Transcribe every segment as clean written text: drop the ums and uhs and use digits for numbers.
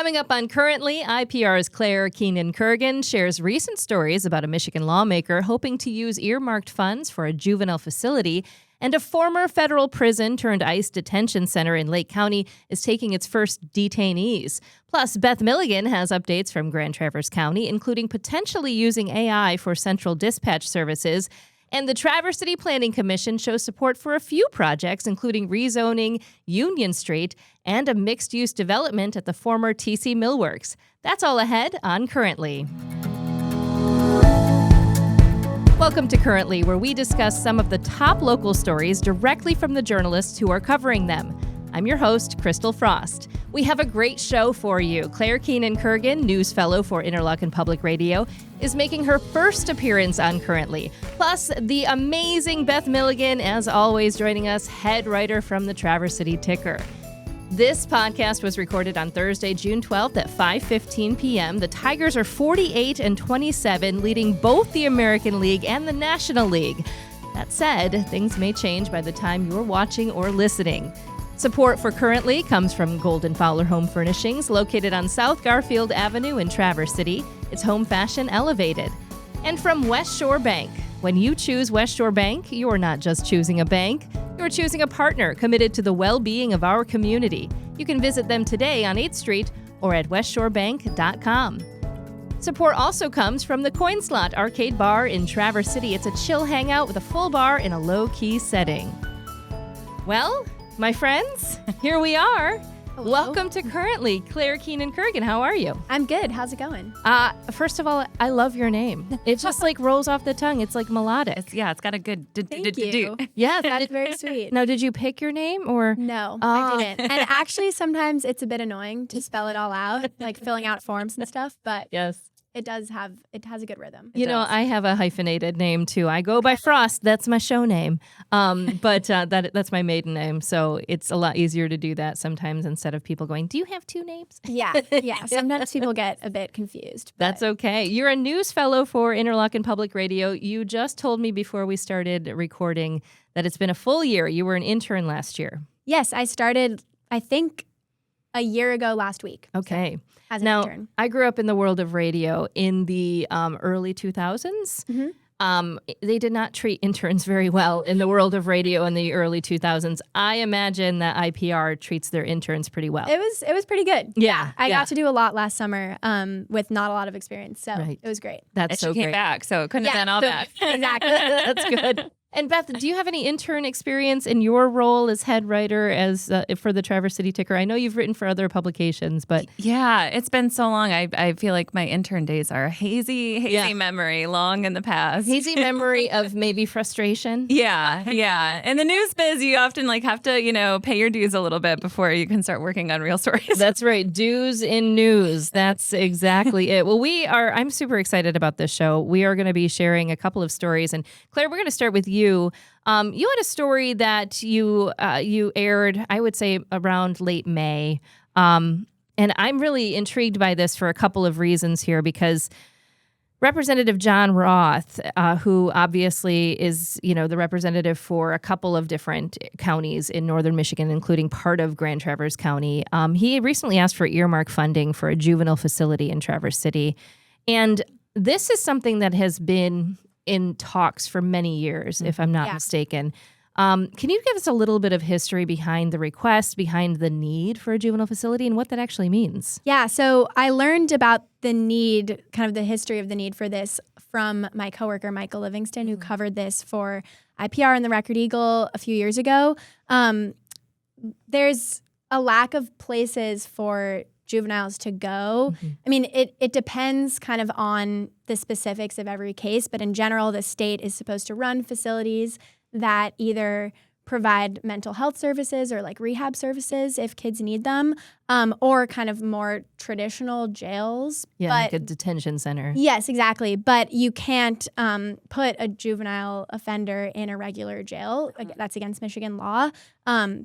Coming up on Currently, IPR's Claire Keenan-Kurgan shares recent stories about a Michigan lawmaker hoping to use earmarked funds for a juvenile facility, and a former federal prison turned ICE detention center in Lake County is taking its first detainees. Plus, Beth Milligan has updates from Grand Traverse County, including potentially using AI for central dispatch services. And the Traverse City Planning Commission shows support for a few projects, including rezoning Union Street and a mixed-use development at the former TC Millworks. That's all ahead on Currently. Welcome to Currently, where we discuss some of the top local stories directly from the journalists who are covering them. I'm your host, Crystal Frost. We have a great show for you. Claire Keenan-Kurgan, news fellow for Interlochen Public Radio, is making her first appearance on Currently. Plus, the amazing Beth Milligan, as always, joining us, head writer from the Traverse City Ticker. This podcast was recorded on Thursday, June 12th at 5:15 p.m. The Tigers are 48-27, leading both the American League and the National League. That said, things may change by the time you're watching or listening. Support for Currently comes from Golden-Fowler Home Furnishings, located on South Garfield Avenue in Traverse City. It's home fashion elevated. And from West Shore Bank. When you choose West Shore Bank, you're not just choosing a bank, you're choosing a partner committed to the well-being of our community. You can visit them today on 8th Street or at westshorebank.com. Support also comes from the Coin Slot Arcade Bar in Traverse City. It's a chill hangout with a full bar in a low-key setting. Well, my friends, here we are. Hello. Welcome to Currently. Claire Keenan-Kurgan, how are you? I'm good. How's it going? First of all, I love your name. It just rolls off the tongue. It's like melodic. It's got a good Thank you. Yeah, That's very sweet. Now, did you pick your name or? No, I didn't. And actually, sometimes it's a bit annoying to spell it all out, like filling out forms and stuff. But Yes. it has a good rhythm. I have a hyphenated name too. I go by Frost. That's my show name. But that's my maiden name. So it's a lot easier to do that sometimes instead of people going, do you have two names? Yeah. Sometimes people get a bit confused. That's okay. You're a news fellow for Interlochen Public Radio. You just told me before we started recording that it's been a full year. You were an intern last year. Yes, I started, I think, a year ago last week. Okay. As an Now, intern. I grew up in the world of radio in the early 2000s. Mm-hmm. They did not treat interns very well in the world of radio in the early 2000s. I imagine that IPR treats their interns pretty well. It was pretty good. Yeah. I got to do a lot last summer with not a lot of experience. So Right. it was great. That's so she came great. back, so it couldn't have been all bad. Exactly. That's good. And Beth, do you have any intern experience in your role as head writer for the Traverse City Ticker? I know you've written for other publications, but Yeah, it's been so long. I feel like my intern days are a hazy memory, long in the past. hazy memory of maybe frustration. Yeah. In the news biz, you often have to, pay your dues a little bit before you can start working on real stories. That's right. Dues in news. That's exactly it. Well, I'm super excited about this show. We are going to be sharing a couple of stories. And Claire, we're going to start with you. You had a story that you aired, I would say, around late May. And I'm really intrigued by this for a couple of reasons here, because Representative John Roth, who obviously is, the representative for a couple of different counties in northern Michigan, including part of Grand Traverse County, he recently asked for earmark funding for a juvenile facility in Traverse City. And this is something that has been in talks for many years, if I'm not mistaken. Can you give us a little bit of history behind the request, behind the need for a juvenile facility, and what that actually means? Yeah, so I learned about the need, kind of the history of the need for this from my coworker, Michael Livingston, who covered this for IPR and the Record Eagle a few years ago. There's a lack of places for juveniles to go. Mm-hmm. I mean, it depends kind of on the specifics of every case, but in general, the state is supposed to run facilities that either provide mental health services or rehab services if kids need them, or kind of more traditional jails. Yeah, like a detention center. Yes, exactly. But you can't put a juvenile offender in a regular jail. That's against Michigan law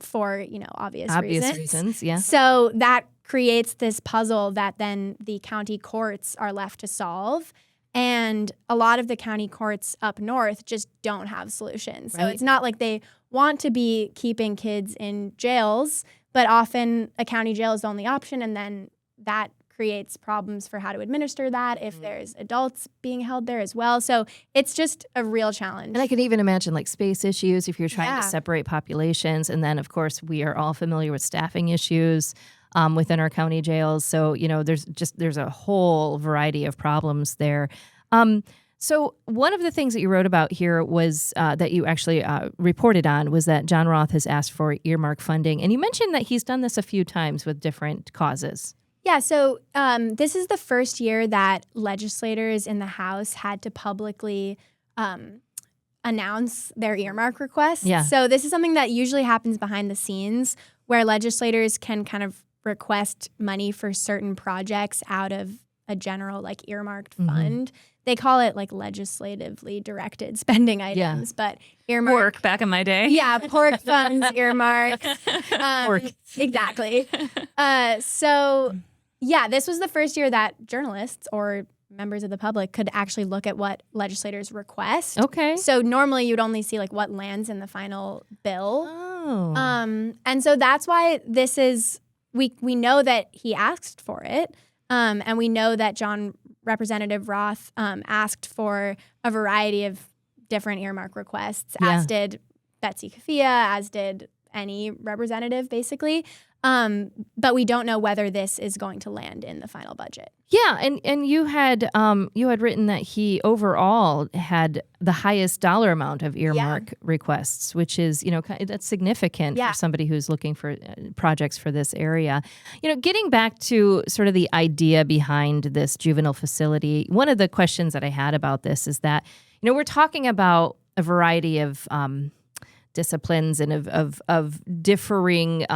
for, obvious reasons. Yeah. So that creates this puzzle that then the county courts are left to solve. And a lot of the county courts up north just don't have solutions. So it's not like they want to be keeping kids in jails, but often a county jail is the only option. And then that creates problems for how to administer that if there's adults being held there as well. So it's just a real challenge. And I can even imagine like space issues if you're trying Yeah. to separate populations. And then, of course, we are all familiar with staffing issues within our county jails. So, there's a whole variety of problems there. So one of the things that you wrote about here was that you actually reported on was that John Roth has asked for earmark funding. And you mentioned that he's done this a few times with different causes. Yeah, so this is the first year that legislators in the House had to publicly announce their earmark requests. Yeah. So this is something that usually happens behind the scenes where legislators can kind of request money for certain projects out of a general like earmarked fund. They call it like legislatively directed spending items, but earmark. Work back in my day. Yeah, pork funds, earmarks. Pork. Exactly. So, yeah, this was the first year that journalists or members of the public could actually look at what legislators request. Okay. So normally you'd only see like what lands in the final bill. Oh. And so that's why this is, we know that he asked for it. And we know that Representative Roth asked for a variety of different earmark requests, as did Betsy Kafia, as did any representative, basically. But we don't know whether this is going to land in the final budget. Yeah, and you had written that he overall had the highest dollar amount of earmark requests, which is that's significant for somebody who's looking for projects for this area. Getting back to sort of the idea behind this juvenile facility, one of the questions that I had about this is that we're talking about a variety of disciplines and of differing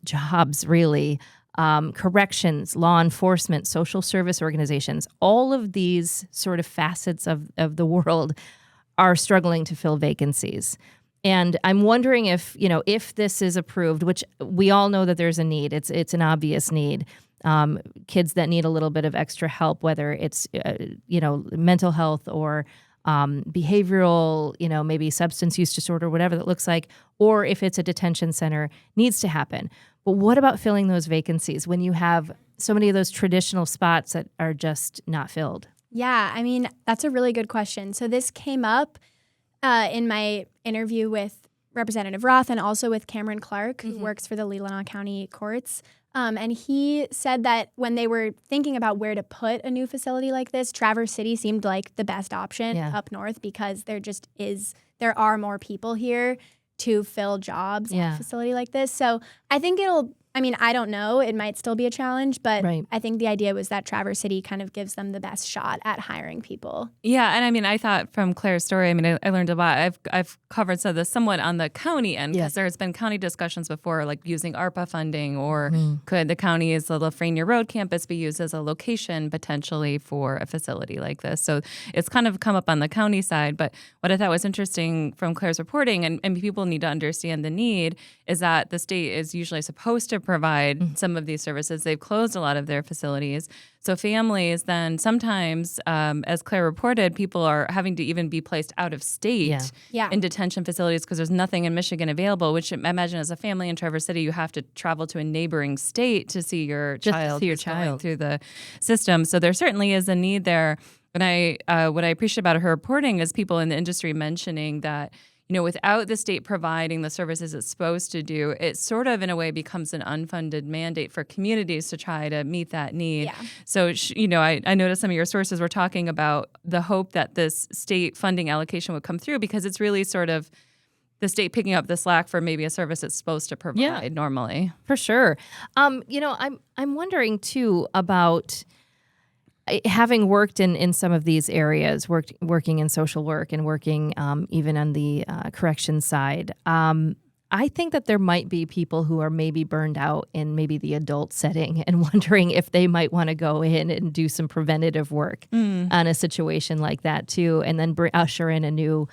jobs, really. Corrections, law enforcement, social service organizations, all of these sort of facets of the world are struggling to fill vacancies. And I'm wondering if this is approved, which we all know that there's a need. It's an obvious need. Kids that need a little bit of extra help, whether it's mental health or behavioral, maybe substance use disorder, whatever that looks like, or if it's a detention center, needs to happen. But what about filling those vacancies when you have so many of those traditional spots that are just not filled? Yeah, I mean, that's a really good question. So this came up in my interview with Representative Roth and also with Cameron Clark, who works for the Leelanau County Courts. And he said that when they were thinking about where to put a new facility like this, Traverse City seemed like the best option up north because there are more people here to fill jobs at a facility like this. So I think I don't know, it might still be a challenge, but I think the idea was that Traverse City kind of gives them the best shot at hiring people. Yeah, and I thought from Claire's story, I learned a lot. I've covered some of this somewhat on the county end because there's been county discussions before, like using ARPA funding, or could the county's the Lafrenia Road campus be used as a location potentially for a facility like this? So it's kind of come up on the county side. But what I thought was interesting from Claire's reporting, and people need to understand the need, is that the state is usually supposed to provide some of these services. They've closed a lot of their facilities. So families then sometimes, as Claire reported, people are having to even be placed out of state in detention facilities because there's nothing in Michigan available, which I imagine as a family in Traverse City, you have to travel to a neighboring state to see your child going through the system. So there certainly is a need there. And what I appreciate about her reporting is people in the industry mentioning that without the state providing the services it's supposed to do, it sort of, in a way, becomes an unfunded mandate for communities to try to meet that need. Yeah. So, I noticed some of your sources were talking about the hope that this state funding allocation would come through because it's really sort of the state picking up the slack for maybe a service it's supposed to provide normally. For sure. I'm wondering, too, about having worked in some of these areas, working in social work and working even on the corrections side, I think that there might be people who are maybe burned out in maybe the adult setting and wondering if they might want to go in and do some preventative work on a situation like that too, and then usher in a new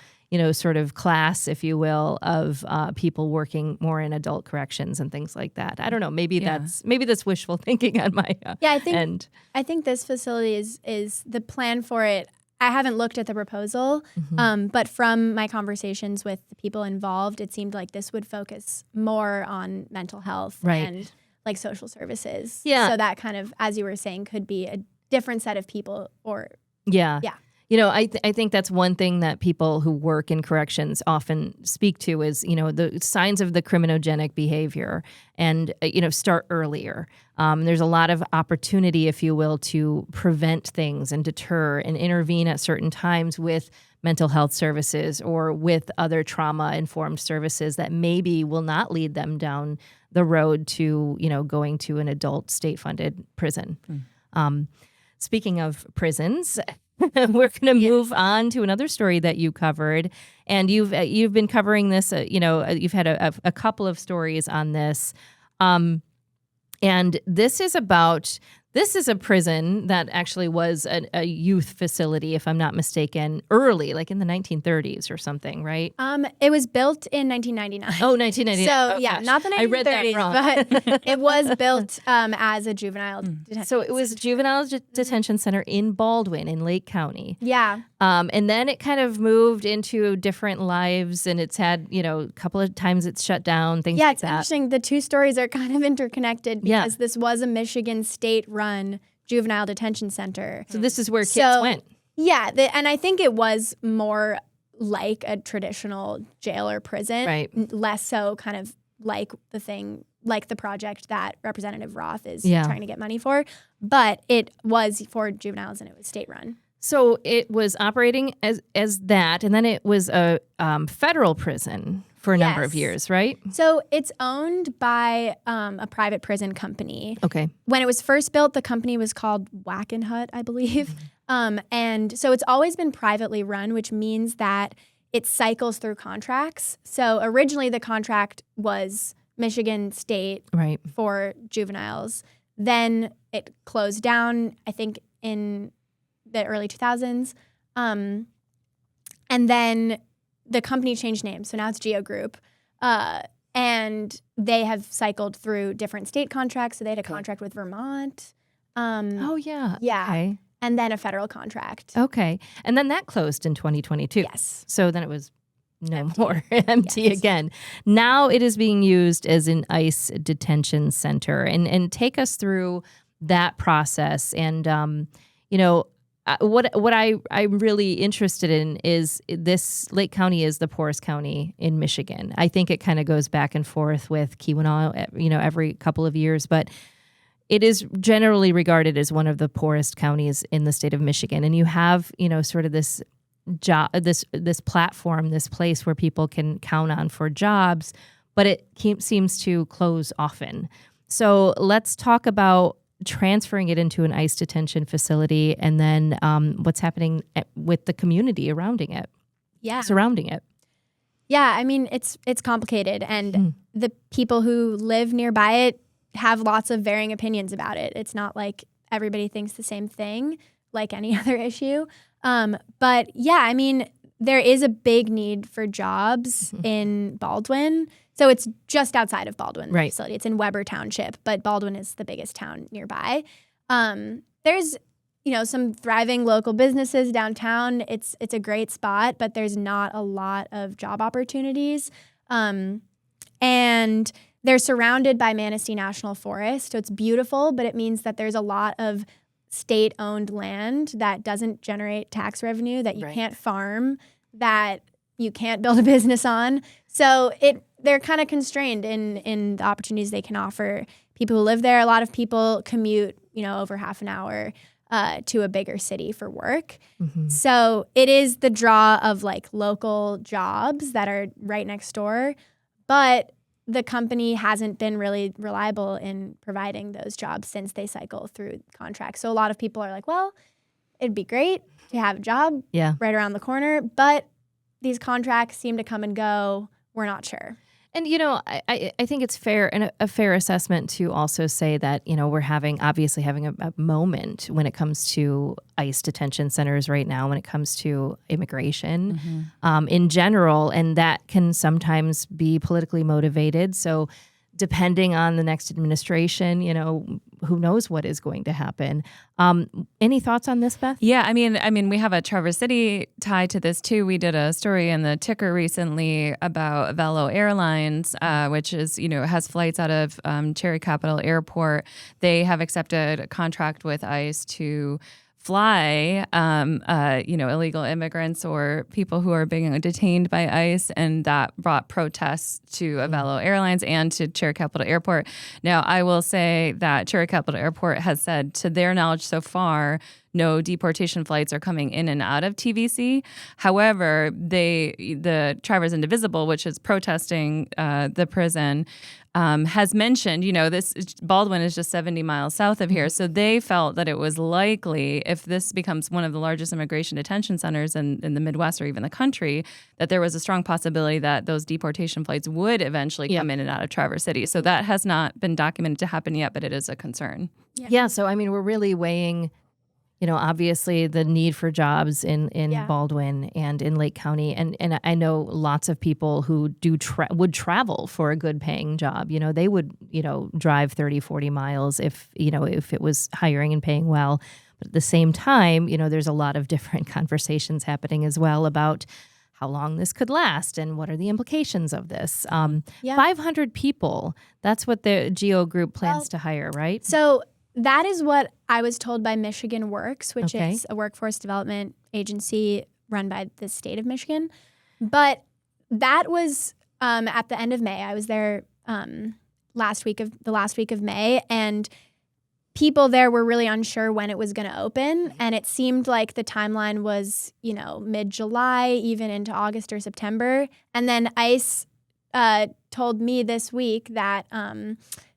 sort of class, if you will, of people working more in adult corrections and things like that. I don't know. Maybe that's wishful thinking on my end. I think this facility is the plan for it. I haven't looked at the proposal, but from my conversations with the people involved, it seemed like this would focus more on mental health and like social services. Yeah. So that kind of, as you were saying, could be a different set of people or Yeah. Yeah. I think that's one thing that people who work in corrections often speak to is, the signs of the criminogenic behavior and, start earlier. There's a lot of opportunity, if you will, to prevent things and deter and intervene at certain times with mental health services or with other trauma-informed services that maybe will not lead them down the road to, going to an adult state-funded prison. Speaking of prisons, we're going to move on to another story that you covered, and you've been covering this. You've had a couple of stories on this, and this is a prison that actually was a youth facility, if I'm not mistaken, early, like in the 1930s or something, right? It was built in 1999. Oh, 1999. So, oh, yeah, gosh. not the 1930s, I read that wrong. but it was built as a juvenile detention. So it was juvenile detention center in Baldwin in Lake County. Yeah. And then it kind of moved into different lives, and it's had, a couple of times it's shut down, things Yeah, like it's that. interesting. The two stories are kind of interconnected because this was a Michigan state-run juvenile detention center. So this is where kids went. Yeah, and I think it was more like a traditional jail or prison, Right. less so kind of like the project that Representative Roth is trying to get money for. But it was for juveniles and it was state-run. So it was operating as that, and then it was a federal prison for a number of years, right? So it's owned by a private prison company. Okay. When it was first built, the company was called Wackenhut, I believe. And so it's always been privately run, which means that it cycles through contracts. So originally the contract was Michigan State for juveniles. Then it closed down, I think, in the early 2000s. And then the company changed names. So now it's Geo Group. And they have cycled through different state contracts. So they had a contract with Vermont. Yeah. Okay. And then a federal contract. Okay. And then that closed in 2022. Yes. So then it was more empty again. Now it is being used as an ICE detention center. And take us through that process. And, what I'm really interested in is this Lake County is the poorest county in Michigan. I think it kind of goes back and forth with Keenan, every couple of years, but it is generally regarded as one of the poorest counties in the state of Michigan. And you have, sort of this job, this platform, this place where people can count on for jobs, but it seems to close often. So let's talk about transferring it into an ICE detention facility, and then what's happening with the community surrounding it. Yeah, I mean, it's complicated, and the people who live nearby it have lots of varying opinions about it. It's not like everybody thinks the same thing, like any other issue. But yeah, I mean, there is a big need for jobs in Baldwin. So it's just outside of Baldwin, the facility. It's in Weber Township, but Baldwin is the biggest town nearby. There's, some thriving local businesses downtown. It's a great spot, but there's not a lot of job opportunities. And they're surrounded by Manistee National Forest. So it's beautiful, but it means that there's a lot of state-owned land that doesn't generate tax revenue, that you can't farm, that you can't build a business on. So they're kind of constrained in the opportunities they can offer people who live there. A lot of people commute, over half an hour to a bigger city for work. So it is the draw of like local jobs that are right next door, but the company hasn't been really reliable in providing those jobs since they cycle through contracts. So a lot of people are like, well, it'd be great to have a job right around the corner, but these contracts seem to come and go. We're not sure. And, I think it's fair and a fair assessment to also say that, we're obviously having a moment when it comes to ICE detention centers right now, when it comes to immigration in general. And that can sometimes be politically motivated. So depending on the next administration, who knows what is going to happen. Any thoughts on this, Beth? Yeah, I mean, we have a Traverse City tie to this too. We did a story in the Ticker recently about Velo Airlines, which is, has flights out of Cherry Capital Airport. They have accepted a contract with ICE to fly, illegal immigrants or people who are being detained by ICE, and that brought protests to Velo Airlines and to Cherry Capital Airport. Now, I will say that Cherry Capital Airport has said, to their knowledge so far, no deportation flights are coming in and out of TVC. However, the Travelers Indivisible, which is protesting the prison, has mentioned, this Baldwin is just 70 miles south of here. So they felt that it was likely, if this becomes one of the largest immigration detention centers in the Midwest or even the country, that there was a strong possibility that those deportation flights would eventually come in and out of Traverse City. So that has not been documented to happen yet, but it is a concern. Yeah. So, we're really weighing obviously the need for jobs in Baldwin and in Lake County. And I know lots of people who would travel for a good paying job. They would, drive 30, 40 miles if it was hiring and paying well. But at the same time, there's a lot of different conversations happening as well about how long this could last and what are the implications of this. 500 people, that's what the GEO group plans to hire, right? So that is what I was told by Michigan Works, which is a workforce development agency run by the state of Michigan. But that was at the end of May. I was there the last week of May, and people there were really unsure when it was going to open. And it seemed like the timeline was, mid-July, even into August or September. And then ICE told me this week that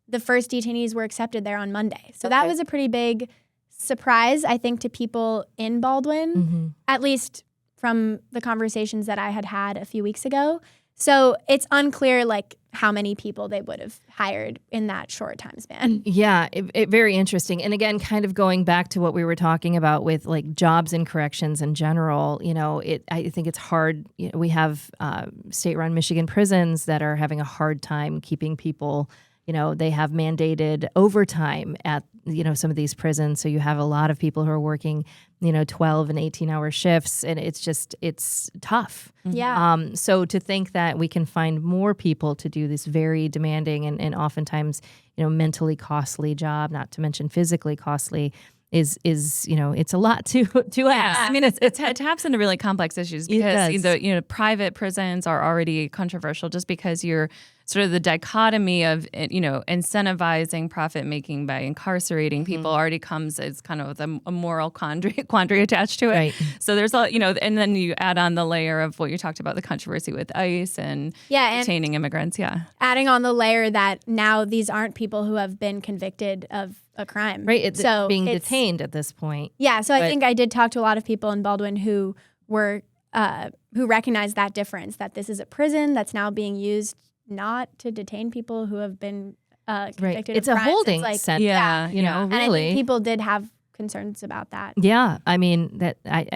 the first detainees were accepted there on Monday. So that was a pretty big surprise, I think, to people in Baldwin, at least from the conversations that I had a few weeks ago. So it's unclear, how many people they would have hired in that short time span. Yeah, very interesting. And again, kind of going back to what we were talking about with jobs in corrections in general, I think it's hard. We have state-run Michigan prisons that are having a hard time keeping people. They have mandated overtime at, some of these prisons. So you have a lot of people who are working, 12 and 18-hour shifts. And it's tough. Yeah. So to think that we can find more people to do this very demanding and oftentimes, mentally costly job, not to mention physically costly, is it's a lot to ask. It taps into really complex issues because private prisons are already controversial just because you're sort of the dichotomy of incentivizing profit making by incarcerating people already comes as kind of a moral quandary attached to it. Right. So there's and then you add on the layer of what you talked about, the controversy with ICE and detaining immigrants. Yeah. Adding on the layer that now these aren't people who have been convicted of a crime. Right. It's being detained at this point. Yeah. So I think I did talk to a lot of people in Baldwin who were who recognized that difference, that this is a prison that's now being used not to detain people who have been convicted It's of a crimes. holding It's center. really. And I think people did have concerns about that. Yeah, I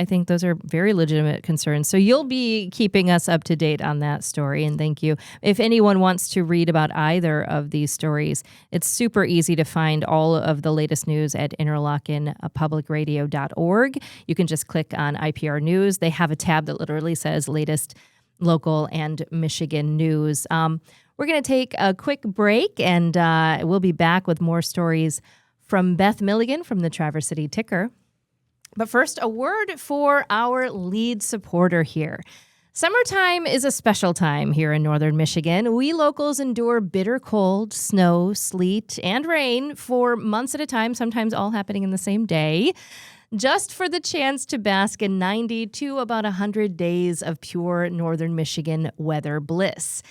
think those are very legitimate concerns. So you'll be keeping us up to date on that story, and thank you. If anyone wants to read about either of these stories, it's super easy to find all of the latest news at interlochenpublicradio.org. You can just click on IPR News. They have a tab that literally says latest local and Michigan news. We're going to take a quick break, and we'll be back with more stories from Beth Milligan from the Traverse City Ticker. But first, a word for our lead supporter here. Summertime is a special time here in northern Michigan. We locals endure bitter cold, snow, sleet, and rain for months at a time, sometimes all happening in the same day, just for the chance to bask in 90 to about 100 days of pure northern Michigan weather bliss.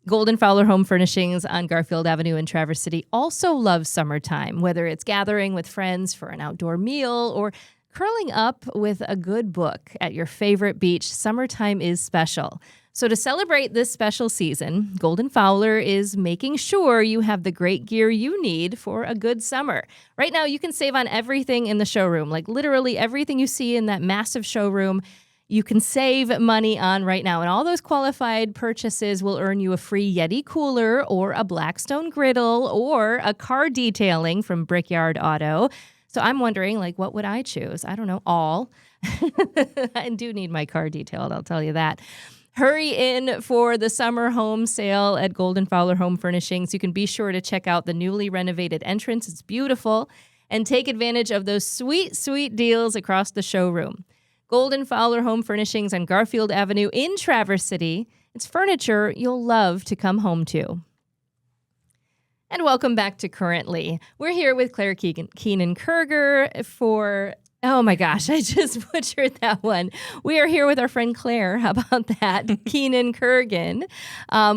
Golden-Fowler Home Furnishings on Garfield Avenue in Traverse City also loves summertime, whether it's gathering with friends for an outdoor meal or curling up with a good book at your favorite beach. Summertime is special. So to celebrate this special season, Golden-Fowler is making sure you have the great gear you need for a good summer. Right now, you can save on everything in the showroom, like literally everything you see in that massive showroom. you can save money on right now. And all those qualified purchases will earn you a free Yeti cooler or a Blackstone griddle or a car detailing from Brickyard Auto. So I'm wondering, like, what would I choose? I don't know, all. I do need my car detailed, I'll tell you that. Hurry in for the summer home sale at Golden-Fowler Home Furnishings. You can be sure to check out the newly renovated entrance. It's beautiful. And take advantage of those sweet, sweet deals across the showroom. Golden-Fowler Home Furnishings on Garfield Avenue in Traverse City. It's furniture you'll love to come home to. And welcome back to Currently. We're here with Claire Keenan-Kurgan for... Oh my gosh, I just butchered that one. We are here with our friend Claire. How about that? Keenan-Kurgan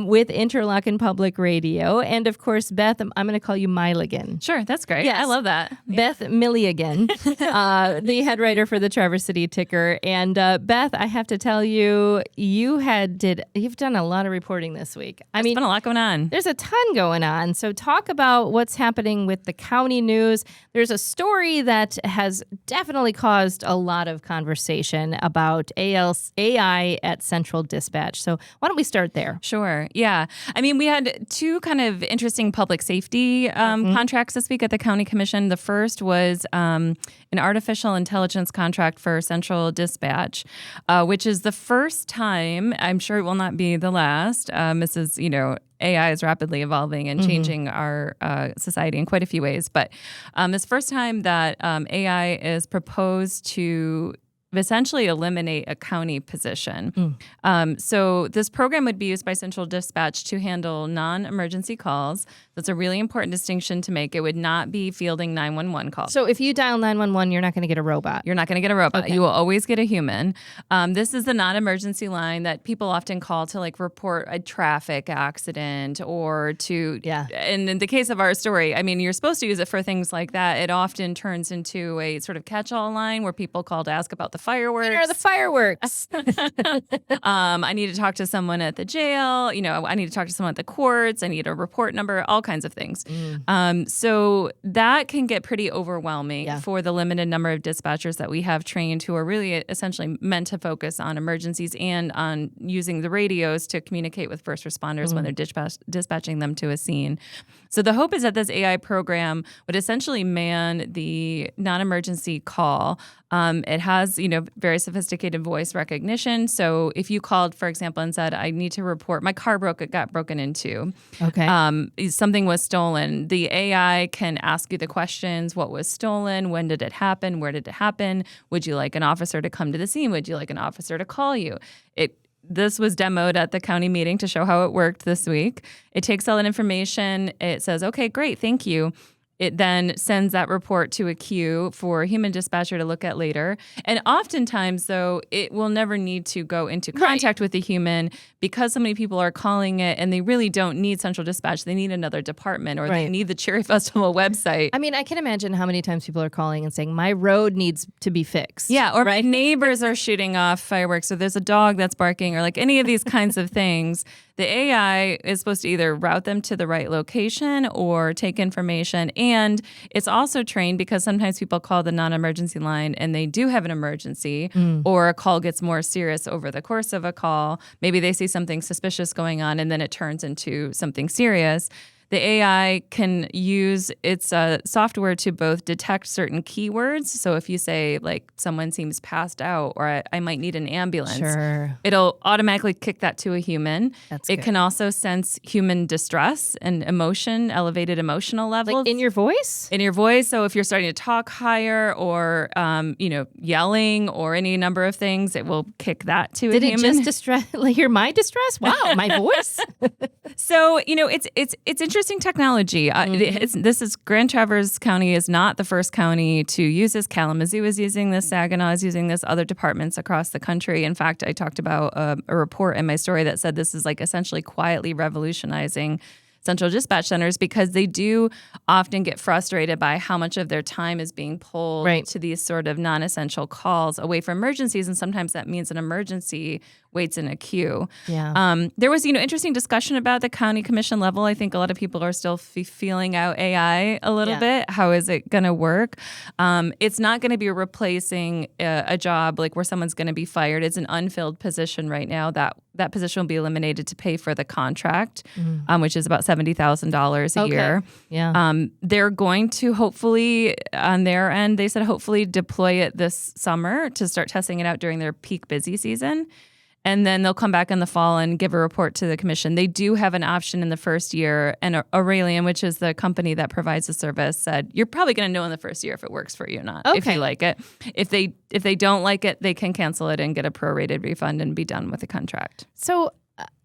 with Interlochen Public Radio. And of course, Beth, I'm going to call you Milligan. Sure, that's great. Yes. I love that. Beth Milligan, the head writer for the Traverse City Ticker. And Beth, I have to tell you, you've done a lot of reporting this week. There's been a lot going on. There's a ton going on. So talk about what's happening with the county news. There's a story that has definitely caused a lot of conversation about AI at Central Dispatch. So why don't we start there? Sure. Yeah. I mean, we had two kind of interesting public safety contracts this week at the County Commission. The first was an artificial intelligence contract for Central Dispatch, which is the first time, I'm sure it will not be the last. This is, AI is rapidly evolving and changing our society in quite a few ways. But it's the first time that AI is proposed to essentially eliminate a county position. So this program would be used by Central Dispatch to handle non-emergency calls. That's a really important distinction to make. It would not be fielding 911 calls. So if you dial 911, you're not going to get a robot. You're not going to get a robot. Okay. You will always get a human. This is the non-emergency line that people often call to report a traffic accident or to, and in the case of our story, I mean, you're supposed to use it for things like that. It often turns into a sort of catch-all line where people call to ask about the fireworks. Where are the fireworks? I need to talk to someone at the jail. I need to talk to someone at the courts. I need a report number, all kinds of things. So that can get pretty overwhelming for the limited number of dispatchers that we have trained who are really essentially meant to focus on emergencies and on using the radios to communicate with first responders when they're dispatching them to a scene. So the hope is that this AI program would essentially man the non-emergency call. It has, very sophisticated voice recognition. So if you called, for example, and said, I need to report, my car got broken into. Okay. Something was stolen. The AI can ask you the questions. What was stolen? When did it happen? Where did it happen? Would you like an officer to come to the scene? Would you like an officer to call you? This was demoed at the county meeting to show how it worked this week. It takes all that information. It says, okay, great, thank you. It then sends that report to a queue for a human dispatcher to look at later. And oftentimes, though, it will never need to go into contact with the human because so many people are calling it and they really don't need Central Dispatch. They need another department or they need the Cherry Festival website. I mean, I can imagine how many times people are calling and saying, my road needs to be fixed. Yeah, or neighbors are shooting off fireworks or there's a dog that's barking or any of these kinds of things. The AI is supposed to either route them to the right location or take information. And it's also trained because sometimes people call the non-emergency line and they do have an emergency or a call gets more serious over the course of a call. Maybe they see something suspicious going on and then it turns into something serious. The AI can use its software to both detect certain keywords. So if you say, someone seems passed out or I might need an ambulance, it'll automatically kick that to a human. It can also sense human distress and emotion, elevated emotional levels. In your voice? In your voice. So if you're starting to talk higher or, yelling or any number of things, it will kick that to a human. Did it just hear my distress? Wow, my voice? So, it's interesting technology. Grand Traverse County is not the first county to use this. Kalamazoo is using this. Saginaw is using this. Other departments across the country. In fact, I talked about a report in my story that said this is essentially quietly revolutionizing central dispatch centers because they do often get frustrated by how much of their time is being pulled to these sort of non-essential calls away from emergencies. And sometimes that means an emergency waits in a queue. Yeah. There was, interesting discussion about the county commission level. I think a lot of people are still feeling out AI a little bit. How is it going to work? It's not going to be replacing a job like where someone's going to be fired. It's an unfilled position right now. That position will be eliminated to pay for the contract, which is about $70,000 a year. Yeah. They're going to hopefully, on their end, they said hopefully deploy it this summer to start testing it out during their peak busy season. And then they'll come back in the fall and give a report to the commission. They do have an option in the first year. And Aurelian, which is the company that provides the service, said, you're probably going to know in the first year if it works for you or not, if you like it. If they don't like it, they can cancel it and get a prorated refund and be done with the contract. So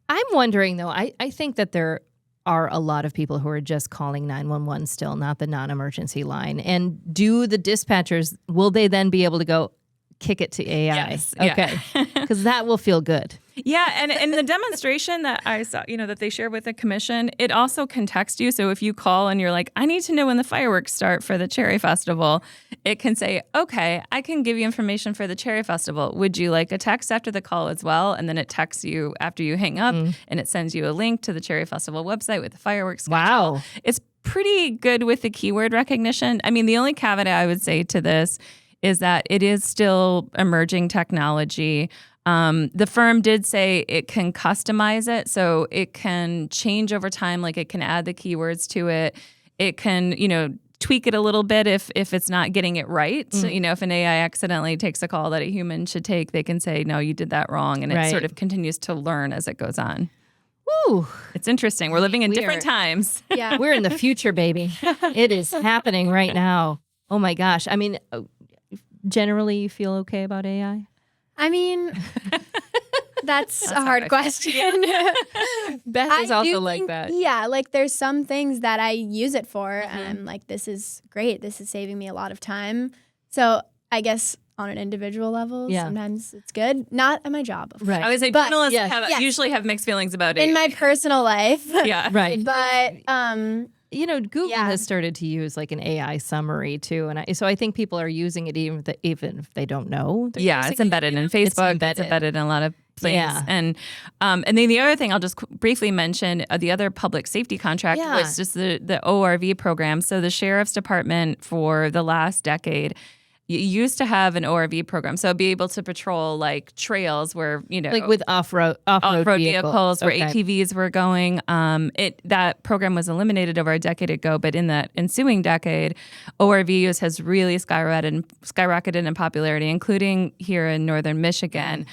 I'm wondering, though, I think that there are a lot of people who are just calling 911 still, not the non-emergency line. And do the dispatchers, will they then be able to go, kick it to AI? Yes. Okay. Because that will feel good. Yeah, and the demonstration that I saw, that they share with the commission, it also can text you. So if you call and you're like, I need to know when the fireworks start for the Cherry Festival, it can say, okay, I can give you information for the Cherry Festival. Would you like a text after the call as well? And then it texts you after you hang up, and it sends you a link to the Cherry Festival website with the fireworks schedule. Wow. It's pretty good with the keyword recognition. I mean, the only caveat I would say to this is that it is still emerging technology. The firm did say it can customize it, so it can change over time, like it can add the keywords to it. It can, tweak it a little bit if it's not getting it right. So, if an AI accidentally takes a call that a human should take, they can say, no, you did that wrong. And it sort of continues to learn as it goes on. Woo. It's interesting. We're living in different times. Yeah. We're in the future, baby. It is happening right now. Oh, my gosh. I mean, generally, you feel okay about AI? I mean, that's a hard question. Beth is also like that. Yeah, like there's some things that I use it for, and I'm like, this is great. This is saving me a lot of time. So I guess on an individual level, sometimes it's good. Not at my job. Right. I would say journalists usually have mixed feelings about it. In my personal life. Yeah. Right. But Google has started to use like an AI summary too, and so I think people are using it even if they don't know. It's embedded in Facebook. It's embedded in a lot of things. Yeah. And then the other thing I'll just briefly mention, the other public safety contract was just the ORV program. So the sheriff's department for the last decade used to have an ORV program, so be able to patrol like trails where like with off-road vehicles where ATVs were going. That program was eliminated over a decade ago, but in that ensuing decade, ORV use has really skyrocketed in popularity, including here in northern Michigan.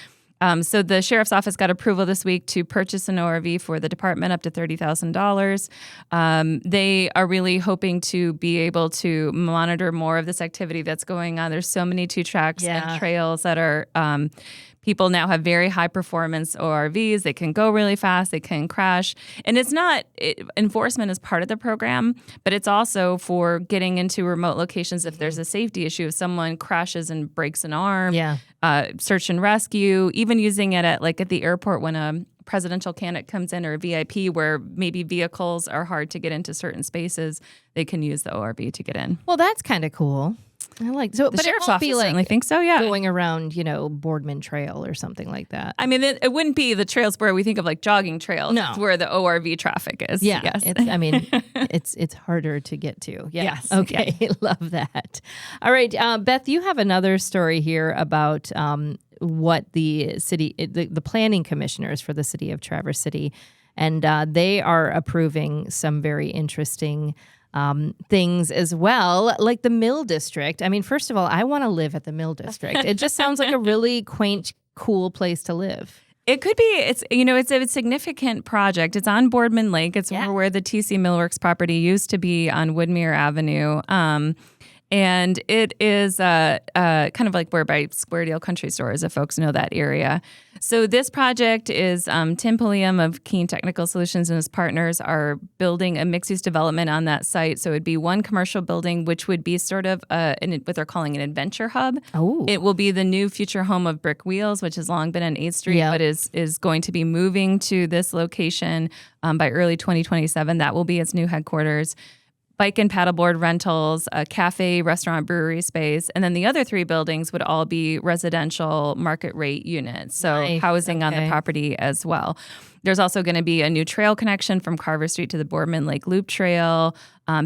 So the sheriff's office got approval this week to purchase an ORV for the department up to $30,000. They are really hoping to be able to monitor more of this activity that's going on. There's so many 2-tracks and trails that are people now have very high performance ORVs. They can go really fast. They can crash. And it's not enforcement is part of the program, but it's also for getting into remote locations if there's a safety issue. If someone crashes and breaks an arm, search and rescue, even using it at the airport when a presidential candidate comes in or a VIP where maybe vehicles are hard to get into certain spaces, they can use the ORV to get in. Well, that's kind of cool. I like so, the but sheriff's it won't office be like certainly think so. Yeah, going around, Boardman Trail or something like that. I mean, it wouldn't be the trails where we think of like jogging trails. No, it's where the ORV traffic is. Yeah, yes. It's harder to get to. Yeah. Yes. Okay, love that. All right, Beth, you have another story here about what the city, the planning commissioners for the city of Traverse City, and they are approving some very interesting things as well, like the Mill District. I mean, first of all, I want to live at the Mill District. It just sounds like a really quaint, cool place to live. It could be. It's a significant project. It's on Boardman Lake. It's where the TC Millworks property used to be on Woodmere Avenue. And it is kind of like where by Square Deal Country Stores, if folks know that area. So this project is Tim Pulliam of Keen Technical Solutions and his partners are building a mixed-use development on that site. So it would be one commercial building, which would be sort of what they're calling an adventure hub. Oh. It will be the new future home of Brick Wheels, which has long been on 8th Street, but is going to be moving to this location by early 2027. That will be its new headquarters. Bike and paddleboard rentals, a cafe, restaurant, brewery space, and then the other 3 buildings would all be residential market rate units, so housing on the property as well. There's also going to be a new trail connection from Carver Street to the Boardman Lake Loop Trail,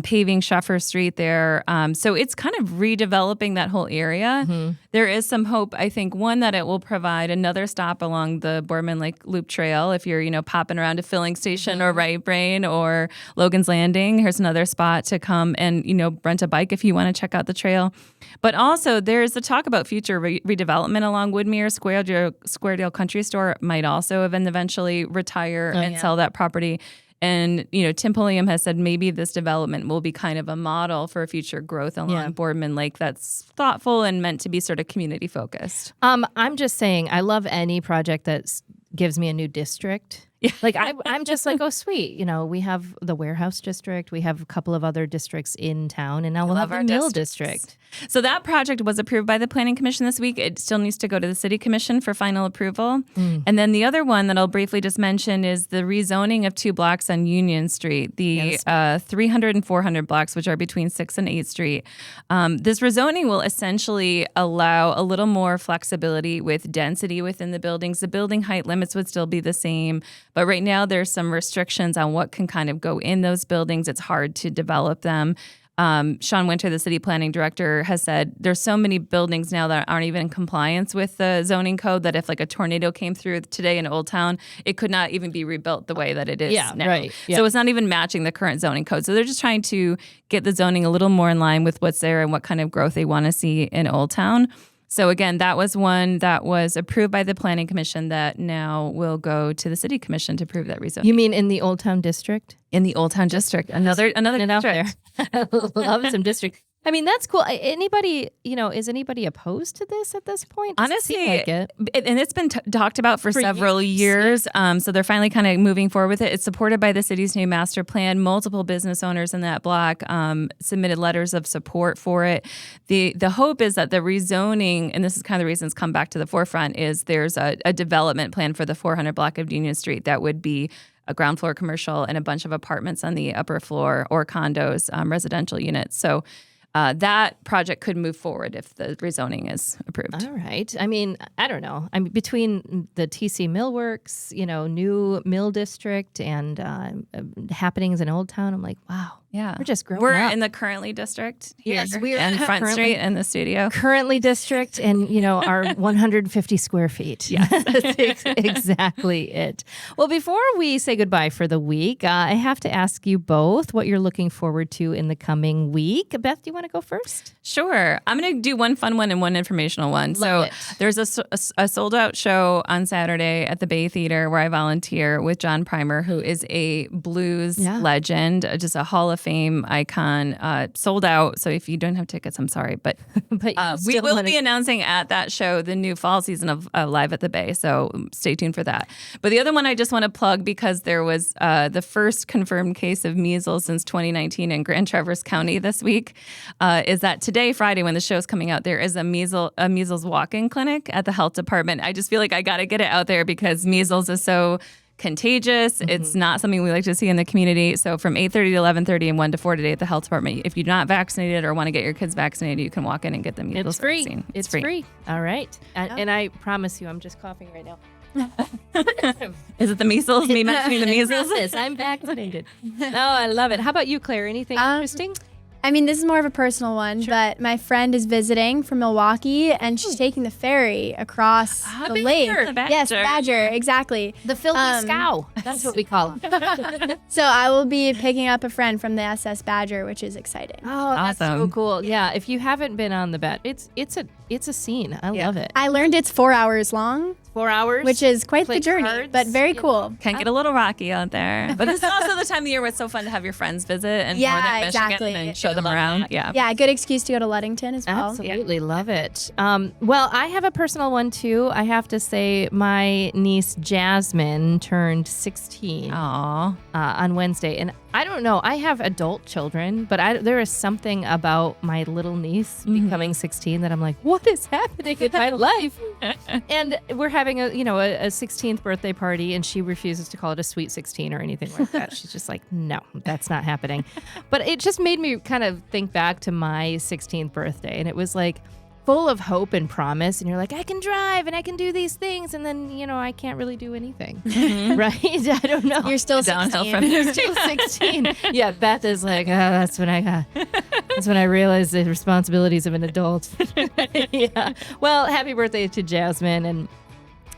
paving Sheffer Street there. So it's kind of redeveloping that whole area. Mm-hmm. There is some hope, I think, one, that it will provide another stop along the Boardman Lake Loop Trail. If you're, popping around to Filling Station or Right Brain or Logan's Landing, here's another spot to come and, rent a bike if you want to check out the trail. But also there's the talk about future redevelopment along Woodmere. Square Deal Country Store might also eventually retire and sell that property. And, Tim Pulliam has said maybe this development will be kind of a model for future growth along Boardman Lake that's thoughtful and meant to be sort of community focused. I'm just saying, I love any project that gives me a new district. Yeah. Like I'm just like, oh, sweet. We have the warehouse district. We have a couple of other districts in town, and now we'll have our mill district. So that project was approved by the Planning Commission this week. It still needs to go to the City Commission for final approval. And then the other one that I'll briefly just mention is the rezoning of 2 blocks on Union Street, the 300 and 400 blocks, which are between 6th and 8th Street. This rezoning will essentially allow a little more flexibility with density within the buildings. The building height limits would still be the same, but right now there's some restrictions on what can kind of go in those buildings. It's hard to develop them. Sean Winter, the city planning director, has said there's so many buildings now that aren't even in compliance with the zoning code that if like a tornado came through today in Old Town, it could not even be rebuilt the way that it is now. Right. Yeah. So it's not even matching the current zoning code. So they're just trying to get the zoning a little more in line with what's there and what kind of growth they want to see in Old Town. So again, that was one that was approved by the Planning Commission that now will go to the City Commission to approve that rezoning. You mean in the Old Town District? In the Old Town District. Another district. Out there. I love some district. I mean, that's cool. Anybody, is anybody opposed to this at this point? Honestly, like it. And it's been talked about for several years. So they're finally kind of moving forward with it. It's supported by the city's new master plan. Multiple business owners in that block submitted letters of support for it. The hope is that the rezoning, and this is kind of the reason it's come back to the forefront, is there's a development plan for the 400 block of Union Street that would be a ground floor commercial and a bunch of apartments on the upper floor or condos, residential units. So that project could move forward if the rezoning is approved. All right. I mean, I don't know. I mean, between the TC Millworks, new mill district and happenings in Old Town, I'm like, wow. Yeah. We're just growing We're up. in the currently district here. Yes, we are. And Front Street in the studio. Currently district and, our 150 square feet. Yeah. That's exactly it. Well, before we say goodbye for the week, I have to ask you both what you're looking forward to in the coming week. Beth, do you want to go first? Sure. I'm going to do one fun one and one informational one. There's a sold out show on Saturday at the Bay Theater where I volunteer with John Primer, who is a blues legend, just a Hall of Fame icon, sold out. So if you don't have tickets, I'm sorry. But we will be announcing at that show the new fall season of Live at the Bay. So stay tuned for that. But the other one I just want to plug, because there was the first confirmed case of measles since 2019 in Grand Traverse County this week, is that today, Friday, when the show's coming out, there is a measles walk-in clinic at the health department. I just feel like I got to get it out there because measles is so contagious. Mm-hmm. It's not something we like to see in the community. So from 8:30 to 11:30 and 1 to 4 today at the health department, if you're not vaccinated or want to get your kids vaccinated, you can walk in and get the measles vaccine. It's free. All right. And I promise you, I'm just coughing right now. Is it the measles? Me mentioning the measles? I'm vaccinated. No, I love it. How about you, Claire? Anything interesting? I mean, this is more of a personal one, but my friend is visiting from Milwaukee, and she's taking the ferry across the lake. Yes, Badger, exactly. The filthy scow. That's what we call him. So I will be picking up a friend from the SS Badger, which is exciting. Oh, that's so cool. Yeah, if you haven't been on the Badger, it's a scene. I love it. I learned it's 4 hours long. 4 hours? Which is quite the journey, cards, but very cool. Can get a little rocky out there. But this is also the time of the year where it's so fun to have your friends visit in northern Michigan and show show them around. Yeah. Yeah, a good excuse to go to Ludington as well. Absolutely love it. Well, I have a personal one too. I have to say my niece Jasmine turned 16 on Wednesday. And I don't know, I have adult children, but there is something about my little niece becoming 16 that I'm like, what is happening in my life? And we're having a 16th birthday party, and she refuses to call it a sweet 16 or anything like that. She's just like, no, that's not happening. But it just made me kind of think back to my 16th birthday, and it was like full of hope and promise, and you're like, I can drive and I can do these things, and then I can't really do anything. Right? I don't know. You're still downhill 16. from there. You're still 16. Yeah, Beth is like, that's when I realized the responsibilities of an adult. Yeah. Well, happy birthday to Jasmine, and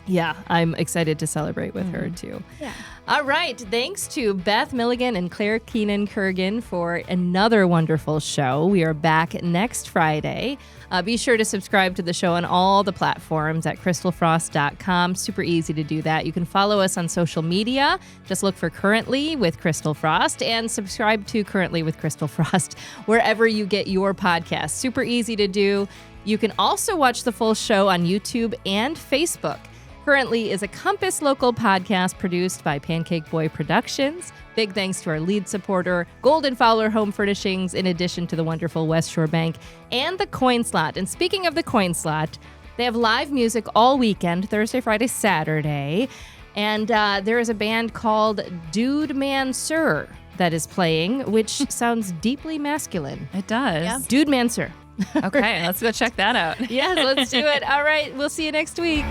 yeah, I'm excited to celebrate with her too. Yeah. All right. Thanks to Beth Milligan and Claire Keenan-Kurgan for another wonderful show. We are back next Friday. Be sure to subscribe to the show on all the platforms at crystalfrost.com. Super easy to do that. You can follow us on social media. Just look for Currently with Crystal Frost and subscribe to Currently with Crystal Frost wherever you get your podcasts. Super easy to do. You can also watch the full show on YouTube and Facebook. Currently is a Compass Local podcast produced by Pancake Boy Productions. Big thanks to our lead supporter, Golden-Fowler Home Furnishings, in addition to the wonderful West Shore Bank and the Coin Slot. And speaking of the Coin Slot, they have live music all weekend, Thursday, Friday, Saturday. And there is a band called Dude Man Sir that is playing, which sounds deeply masculine. It does. Yeah. Dude Man Sir. Okay, let's go check that out. Yes, let's do it. All right, we'll see you next week.